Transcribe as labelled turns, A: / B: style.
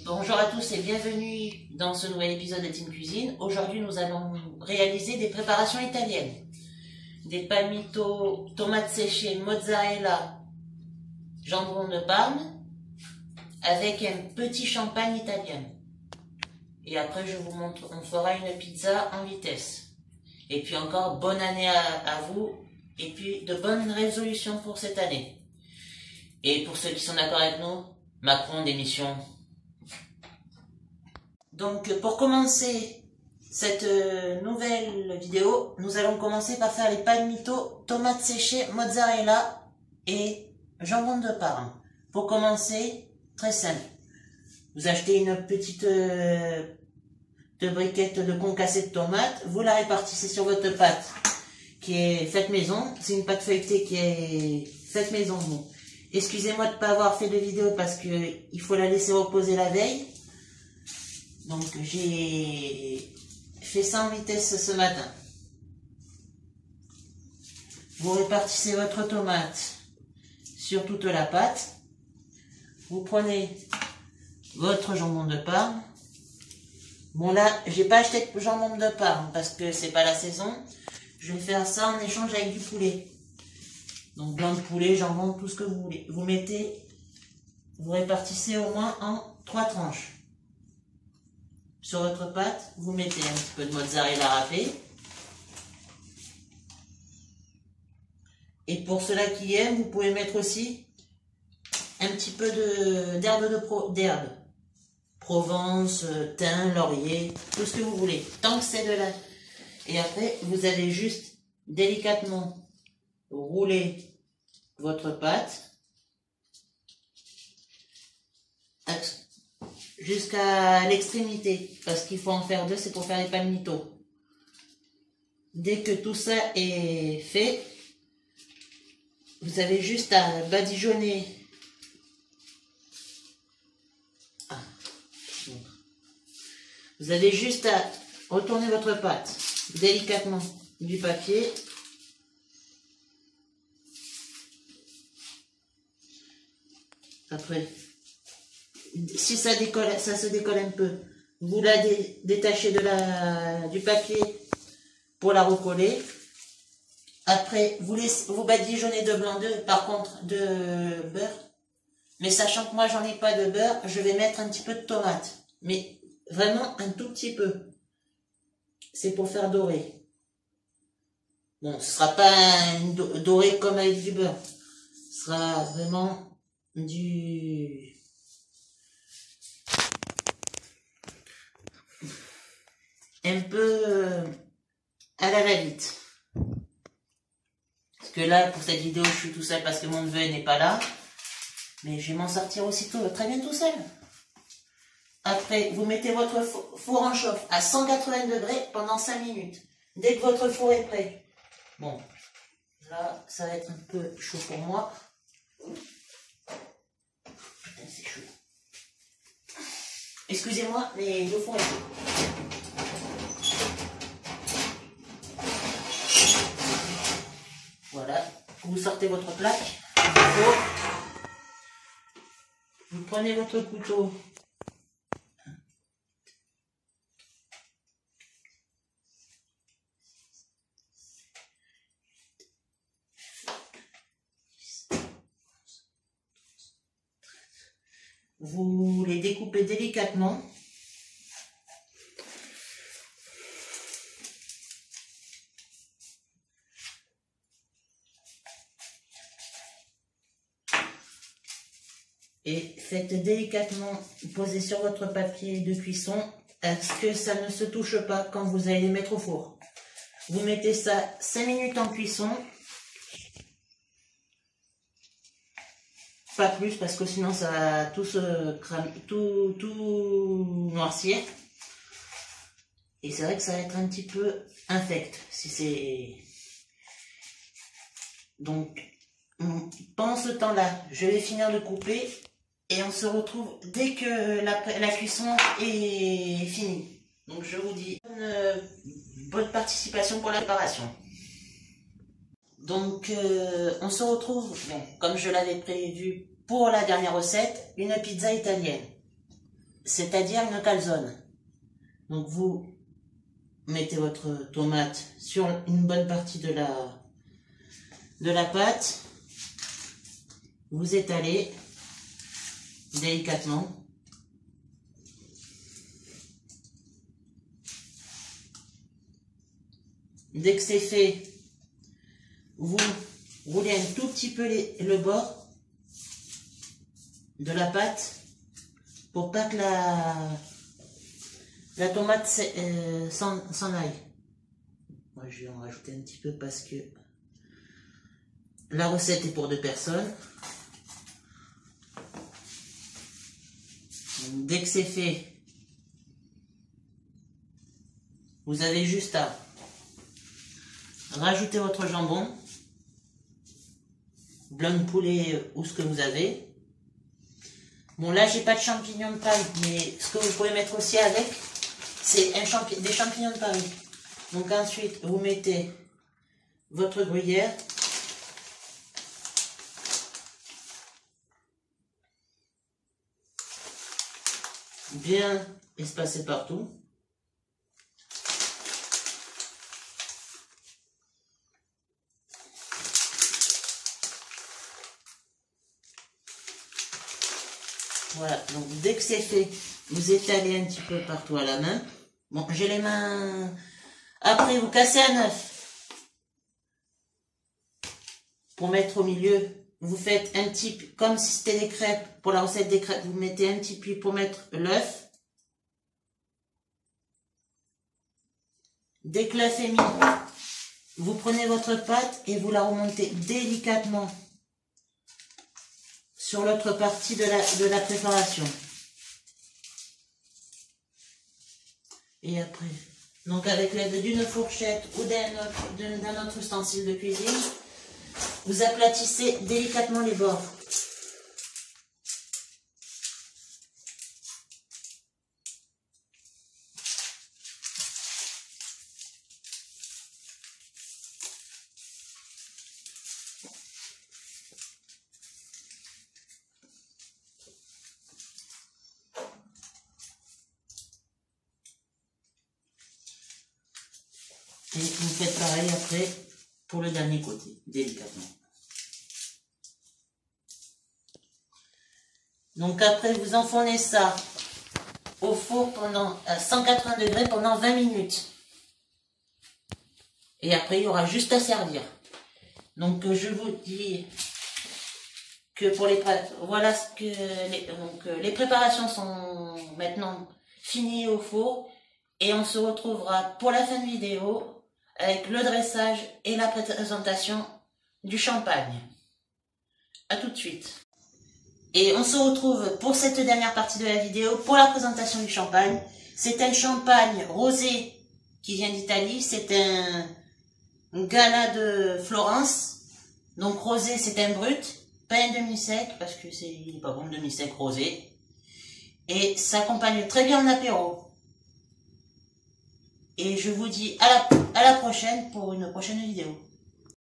A: Bonjour à tous et bienvenue dans ce nouvel épisode de Team Cuisine. Aujourd'hui, nous allons réaliser des préparations italiennes. Des palmito, tomates séchées, mozzarella, jambon de Parme, avec un petit champagne italien. Et après, je vous montre, on fera une pizza en vitesse. Et puis encore, bonne année à vous, et puis de bonnes résolutions pour cette année. Et pour ceux qui sont d'accord avec nous, Macron démission. Donc pour commencer cette nouvelle vidéo, nous allons commencer par faire les palmito, tomates séchées, mozzarella et jambon de Parme. Pour commencer, très simple. Vous achetez une petite briquette de concassé de tomates, vous la répartissez sur votre pâte qui est faite maison. C'est une pâte feuilletée qui est faite maison. Bon. Excusez-moi de ne pas avoir fait de vidéo parce que il faut la laisser reposer la veille. Donc j'ai fait ça en vitesse ce matin. Vous répartissez votre tomate sur toute la pâte. Vous prenez votre jambon de Parme. Bon là, j'ai pas acheté de jambon de Parme parce que c'est pas la saison. Je vais faire ça en échange avec du poulet. Donc blanc de poulet, jambon, tout ce que vous voulez. Vous mettez, vous répartissez au moins en 3 tranches. Sur votre pâte, vous mettez un petit peu de mozzarella râpé. Et pour ceux-là qui aiment, vous pouvez mettre aussi un petit peu d'herbe. Provence, thym, laurier, tout ce que vous voulez. Tant que c'est de la... Et après, vous allez juste délicatement rouler votre pâte jusqu'à l'extrémité, parce qu'il faut en faire 2, c'est pour faire les palmito. Dès que tout ça est fait, vous avez juste à badigeonner. Vous avez juste à retourner votre pâte délicatement du papier. Après, si ça décolle, ça se décolle un peu, vous la détachez du papier pour la recoller. Après, vous badigeonnez de blanc d'œuf, par contre de beurre. Mais sachant que moi j'en ai pas de beurre, je vais mettre un petit peu de tomate. Mais vraiment un tout petit peu. C'est pour faire dorer. Bon, ce sera pas doré comme avec du beurre. Ce sera vraiment un peu à la va-vite. Parce que là, pour cette vidéo, je suis tout seul parce que mon neveu n'est pas là. Mais je vais m'en sortir aussitôt, très bien tout seul. Après, vous mettez votre four en chauffe à 180 degrés pendant 5 minutes. Dès que votre four est prêt. Bon, là, ça va être un peu chaud pour moi. Putain, c'est chaud. Excusez-moi, mais le four est chaud. Voilà, vous sortez votre plaque. Vous prenez votre couteau. Vous les découpez délicatement. Et faites délicatement poser sur votre papier de cuisson à ce que ça ne se touche pas quand vous allez les mettre au four. Vous mettez ça 5 minutes en cuisson. Pas plus parce que sinon ça va tout se cramer, tout noircir. Et c'est vrai que ça va être un petit peu infect si c'est... Donc pendant ce temps-là, je vais finir de couper et on se retrouve dès que la cuisson est finie. Donc je vous dis bonne participation pour la préparation. Donc on se retrouve, bon, comme je l'avais prévu pour la dernière recette, une pizza italienne, c'est-à-dire une calzone. Donc vous mettez votre tomate sur une bonne partie de la pâte, vous étalez délicatement. Dès que c'est fait, vous roulez un tout petit peu le bord de la pâte pour pas que la tomate s'en aille. Moi, je vais en rajouter un petit peu parce que la recette est pour 2 personnes. Donc, dès que c'est fait, vous avez juste à rajouter votre jambon, blanc de poulet ou ce que vous avez. Bon, là, j'ai pas de champignons de Paris, mais ce que vous pouvez mettre aussi avec, c'est des champignons de Paris. Donc ensuite, vous mettez votre gruyère. Bien espacé partout. Voilà, donc dès que c'est fait, vous étalez un petit peu partout à la main. Bon, j'ai les mains... Après, vous cassez un œuf. Pour mettre au milieu, vous faites un petit... Comme si c'était des crêpes, pour la recette des crêpes, vous mettez un petit puits pour mettre l'œuf. Dès que l'œuf est mis, vous prenez votre pâte et vous la remontez délicatement sur l'autre partie de la préparation. Et après, donc avec l'aide d'une fourchette ou d'un autre ustensile de cuisine, vous aplatissez délicatement les bords. Et vous faites pareil après pour le dernier côté, délicatement. Donc après, vous enfournez ça au four à 180 degrés pendant 20 minutes. Et après, il y aura juste à servir. Donc je vous dis que pour voilà ce que les préparations sont maintenant finies au four. Et on se retrouvera pour la fin de vidéo avec le dressage et la présentation du champagne. A tout de suite. Et on se retrouve pour cette dernière partie de la vidéo pour la présentation du champagne. C'est un champagne rosé qui vient d'Italie. C'est un Gala de Florence. Donc rosé, c'est un brut, pas un demi-sec parce que il n'est pas bon le demi-sec rosé. Et ça accompagne très bien en apéro. Et je vous dis à la prochaine pour une prochaine vidéo.